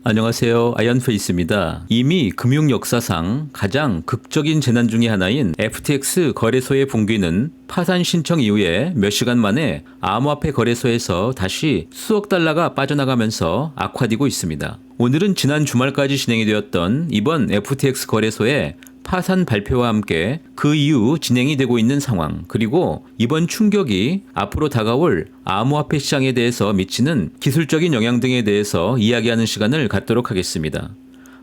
안녕하세요. 아이언페이스입니다. 이미 금융 역사상 가장 극적인 재난 중의 하나인 FTX 거래소의 붕괴는 파산 신청 이후에 몇 시간 만에 암호화폐 거래소에서 다시 수억 달러가 빠져나가면서 악화되고 있습니다. 오늘은 지난 주말까지 진행이 되었던 이번 FTX 거래소의 파산 발표와 함께 그 이후 진행이 되고 있는 상황, 그리고 이번 충격이 앞으로 다가올 암호화폐 시장에 대해서 미치는 기술적인 영향 등에 대해서 이야기하는 시간을 갖도록 하겠습니다.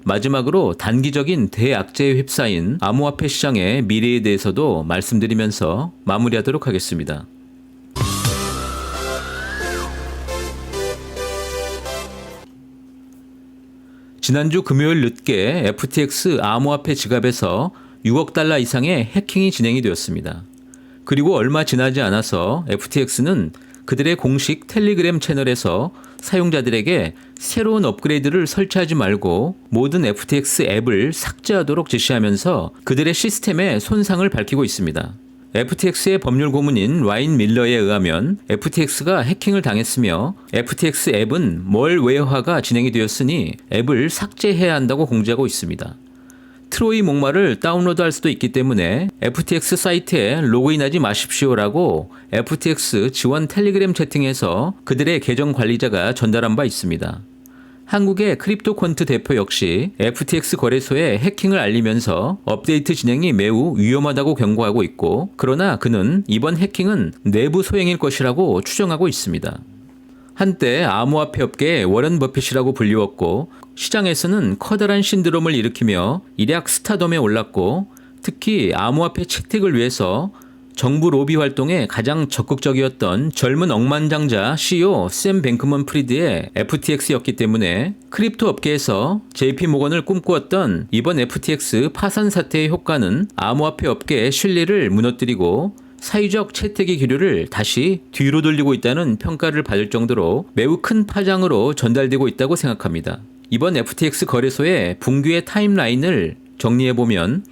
마지막으로 단기적인 대악재에 휩싸인 암호화폐 시장의 미래에 대해서도 말씀드리면서 마무리하도록 하겠습니다. 지난주 금요일 늦게 FTX 암호화폐 지갑에서 6억 달러 이상의 해킹이 진행이 되었습니다. 그리고 얼마 지나지 않아서 FTX는 그들의 공식 텔레그램 채널에서 사용자들에게 새로운 업그레이드를 설치하지 말고 모든 FTX 앱을 삭제하도록 지시하면서 그들의 시스템에 손상을 밝히고 있습니다. FTX의 법률 고문인 라인 밀러에 의하면 FTX가 해킹을 당했으며 FTX 앱은 멀웨어화가 진행이 되었으니 앱을 삭제해야 한다고 공지하고 있습니다. 트로이 목마를 다운로드할 수도 있기 때문에 FTX 사이트에 로그인하지 마십시오라고 FTX 지원 텔레그램 채팅에서 그들의 계정 관리자가 전달한 바 있습니다. 한국의 크립토퀀트 대표 역시 FTX 거래소에 해킹을 알리면서 업데이트 진행이 매우 위험하다고 경고하고 있고, 그러나 그는 이번 해킹은 내부 소행일 것이라고 추정하고 있습니다. 한때 암호화폐 업계의 워런 버핏이라고 불리웠고 시장에서는 커다란 신드롬을 일으키며 일약 스타덤에 올랐고, 특히 암호화폐 채택을 위해서 정부 로비 활동에 가장 적극적이었던 젊은 억만장자 CEO 샘 뱅크먼 프리드의 FTX였기 때문에 크립토 업계에서 JP모건을 꿈꾸었던 이번 FTX 파산 사태의 효과는 암호화폐 업계의 신뢰를 무너뜨리고 사회적 채택의 기류를 다시 뒤로 돌리고 있다는 평가를 받을 정도로 매우 큰 파장으로 전달되고 있다고 생각합니다. 이번 FTX 거래소의 붕괴의 타임라인을 정리해보면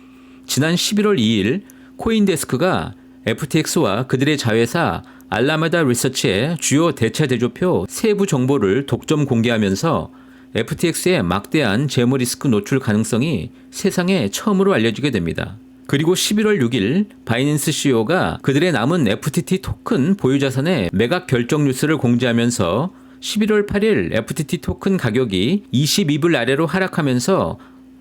지난 11월 2일 코인데스크가 FTX와 그들의 자회사 알라마다 리서치의 주요 대차 대조표 세부 정보를 독점 공개하면서 FTX의 막대한 재무 리스크 노출 가능성이 세상에 처음으로 알려지게 됩니다. 그리고 11월 6일 바이낸스 CEO가 그들의 남은 FTT 토큰 보유 자산의 매각 결정 뉴스를 공지하면서 11월 8일 FTT 토큰 가격이 22불 아래로 하락하면서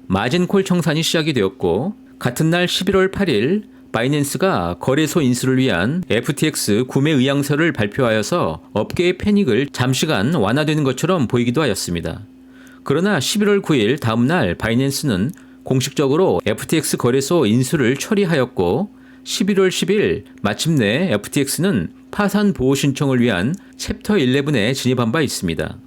마진콜 청산이 시작이 되었고, 같은 날 11월 8일 바이낸스가 거래소 인수를 위한 FTX 구매 의향서를 발표하여서 업계의 패닉을 잠시간 완화되는 것처럼 보이기도 하였습니다. 그러나 11월 9일 다음날 바이낸스는 공식적으로 FTX 거래소 인수를 처리하였고 11월 10일 마침내 FTX는 파산 보호 신청을 위한 챕터 11에 진입한 바 있습니다.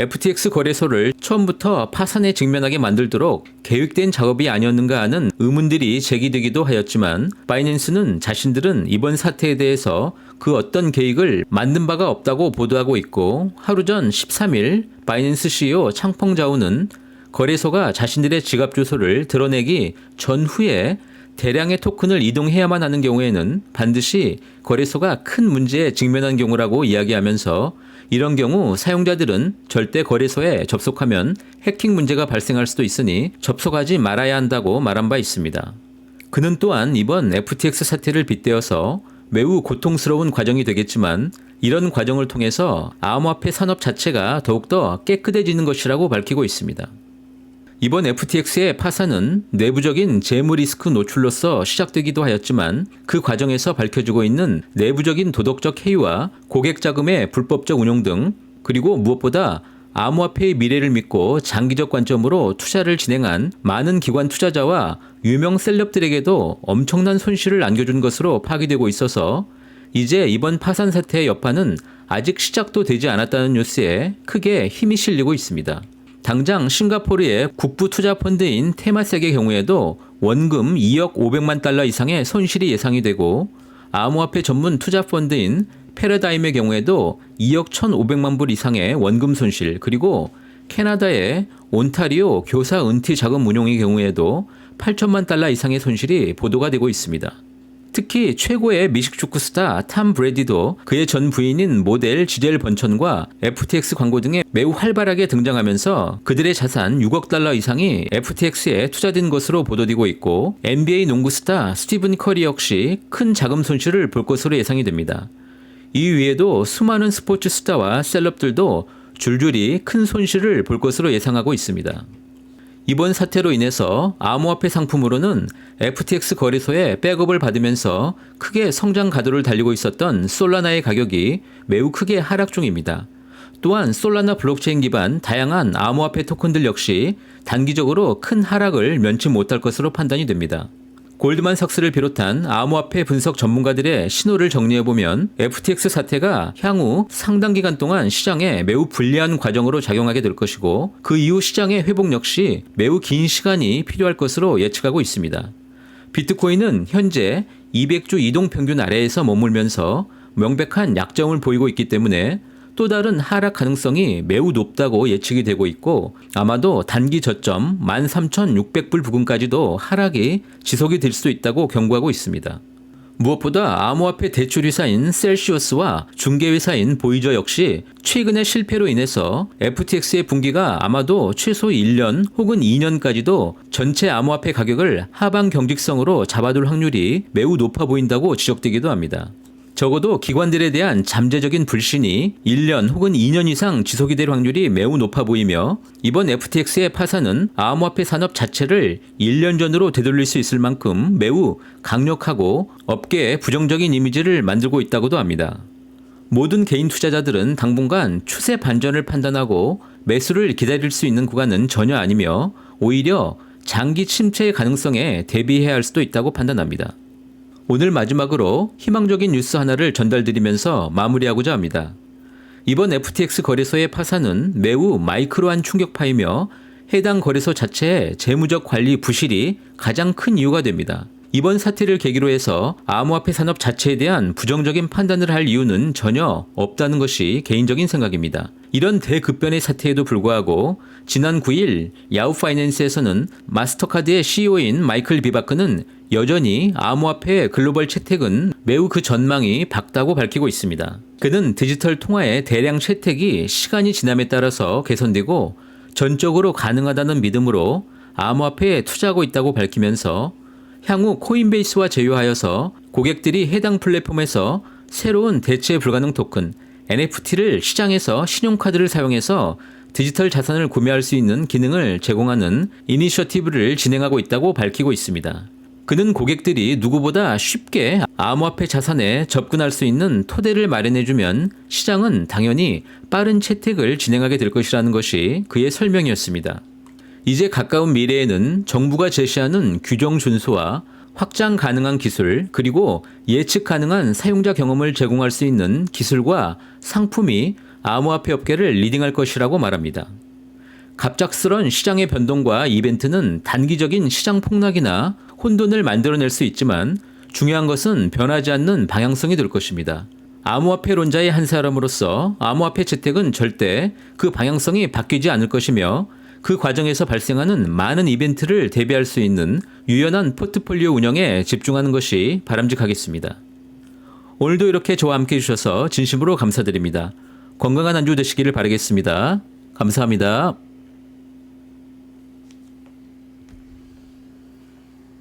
FTX 거래소를 처음부터 파산에 직면하게 만들도록 계획된 작업이 아니었는가 하는 의문들이 제기되기도 하였지만 바이낸스는 자신들은 이번 사태에 대해서 그 어떤 계획을 만든 바가 없다고 보도하고 있고, 하루 전 13일 바이낸스 CEO 창펑자오는 거래소가 자신들의 지갑 주소를 드러내기 전후에 대량의 토큰을 이동해야만 하는 경우에는 반드시 거래소가 큰 문제에 직면한 경우라고 이야기하면서 이런 경우 사용자들은 절대 거래소에 접속하면 해킹 문제가 발생할 수도 있으니 접속하지 말아야 한다고 말한 바 있습니다. 그는 또한 이번 FTX 사태를 빗대어서 매우 고통스러운 과정이 되겠지만 이런 과정을 통해서 암호화폐 산업 자체가 더욱더 깨끗해지는 것이라고 밝히고 있습니다. 이번 FTX의 파산은 내부적인 재무 리스크 노출로서 시작되기도 하였지만 그 과정에서 밝혀지고 있는 내부적인 도덕적 해이와 고객 자금의 불법적 운용 등, 그리고 무엇보다 암호화폐의 미래를 믿고 장기적 관점으로 투자를 진행한 많은 기관 투자자와 유명 셀럽들에게도 엄청난 손실을 안겨준 것으로 파악되고 있어서 이제 이번 파산 사태의 여파는 아직 시작도 되지 않았다는 뉴스에 크게 힘이 실리고 있습니다. 당장 싱가포르의 국부 투자 펀드인 테마섹의 경우에도 원금 2억 500만 달러 이상의 손실이 예상이 되고, 암호화폐 전문 투자 펀드인 패러다임의 경우에도 2억 1,500만 불 이상의 원금 손실, 그리고 캐나다의 온타리오 교사 은퇴 자금 운용의 경우에도 8천만 달러 이상의 손실이 보도가 되고 있습니다. 특히 최고의 미식축구 스타 탐 브래디도 그의 전 부인인 모델 지젤 번천과 FTX 광고 등에 매우 활발하게 등장하면서 그들의 자산 6억 달러 이상이 FTX에 투자된 것으로 보도되고 있고, NBA 농구 스타 스티븐 커리 역시 큰 자금 손실을 볼 것으로 예상이 됩니다. 이 위에도 수많은 스포츠 스타와 셀럽들도 줄줄이 큰 손실을 볼 것으로 예상하고 있습니다. 이번 사태로 인해서 암호화폐 상품으로는 FTX 거래소에 백업을 받으면서 크게 성장 가도를 달리고 있었던 솔라나의 가격이 매우 크게 하락 중입니다. 또한 솔라나 블록체인 기반 다양한 암호화폐 토큰들 역시 단기적으로 큰 하락을 면치 못할 것으로 판단이 됩니다. 골드만삭스를 비롯한 암호화폐 분석 전문가들의 신호를 정리해보면 FTX 사태가 향후 상당 기간 동안 시장에 매우 불리한 과정으로 작용하게 될 것이고, 그 이후 시장의 회복 역시 매우 긴 시간이 필요할 것으로 예측하고 있습니다. 비트코인은 현재 200주 이동평균 아래에서 머물면서 명백한 약점을 보이고 있기 때문에 또 다른 하락 가능성이 매우 높다고 예측이 되고 있고, 아마도 단기 저점 13,600불 부근까지도 하락이 지속이 될 수 있다고 경고하고 있습니다. 무엇보다 암호화폐 대출회사인 셀시오스와 중개회사인 보이저 역시 최근의 실패로 인해서 FTX의 분기가 아마도 최소 1년 혹은 2년까지도 전체 암호화폐 가격을 하방 경직성으로 잡아둘 확률이 매우 높아 보인다고 지적되기도 합니다. 적어도 기관들에 대한 잠재적인 불신이 1년 혹은 2년 이상 지속이 될 확률이 매우 높아 보이며, 이번 FTX의 파산은 암호화폐 산업 자체를 1년 전으로 되돌릴 수 있을 만큼 매우 강력하고 업계에 부정적인 이미지를 만들고 있다고도 합니다. 모든 개인 투자자들은 당분간 추세 반전을 판단하고 매수를 기다릴 수 있는 구간은 전혀 아니며 오히려 장기 침체의 가능성에 대비해야 할 수도 있다고 판단합니다. 오늘 마지막으로 희망적인 뉴스 하나를 전달드리면서 마무리하고자 합니다. 이번 FTX 거래소의 파산은 매우 마이크로한 충격파이며 해당 거래소 자체의 재무적 관리 부실이 가장 큰 이유가 됩니다. 이번 사태를 계기로 해서 암호화폐 산업 자체에 대한 부정적인 판단을 할 이유는 전혀 없다는 것이 개인적인 생각입니다. 이런 대급변의 사태에도 불구하고 지난 9일 야후 파이낸스에서는 마스터카드의 CEO인 마이클 비바크는 여전히 암호화폐의 글로벌 채택은 매우 그 전망이 밝다고 밝히고 있습니다. 그는 디지털 통화의 대량 채택이 시간이 지남에 따라서 개선되고 전적으로 가능하다는 믿음으로 암호화폐에 투자하고 있다고 밝히면서 향후 코인베이스와 제휴하여서 고객들이 해당 플랫폼에서 새로운 대체 불가능 토큰 NFT를 시장에서 신용카드를 사용해서 디지털 자산을 구매할 수 있는 기능을 제공하는 이니셔티브를 진행하고 있다고 밝히고 있습니다. 그는 고객들이 누구보다 쉽게 암호화폐 자산에 접근할 수 있는 토대를 마련해주면 시장은 당연히 빠른 채택을 진행하게 될 것이라는 것이 그의 설명이었습니다. 이제 가까운 미래에는 정부가 제시하는 규정 준수와 확장 가능한 기술, 그리고 예측 가능한 사용자 경험을 제공할 수 있는 기술과 상품이 암호화폐 업계를 리딩할 것이라고 말합니다. 갑작스런 시장의 변동과 이벤트는 단기적인 시장 폭락이나 혼돈을 만들어낼 수 있지만 중요한 것은 변하지 않는 방향성이 될 것입니다. 암호화폐론자의 한 사람으로서 암호화폐 채택은 절대 그 방향성이 바뀌지 않을 것이며 그 과정에서 발생하는 많은 이벤트를 대비할 수 있는 유연한 포트폴리오 운영에 집중하는 것이 바람직하겠습니다. 오늘도 이렇게 저와 함께 해주셔서 진심으로 감사드립니다. 건강한 한 주 되시기를 바라겠습니다. 감사합니다.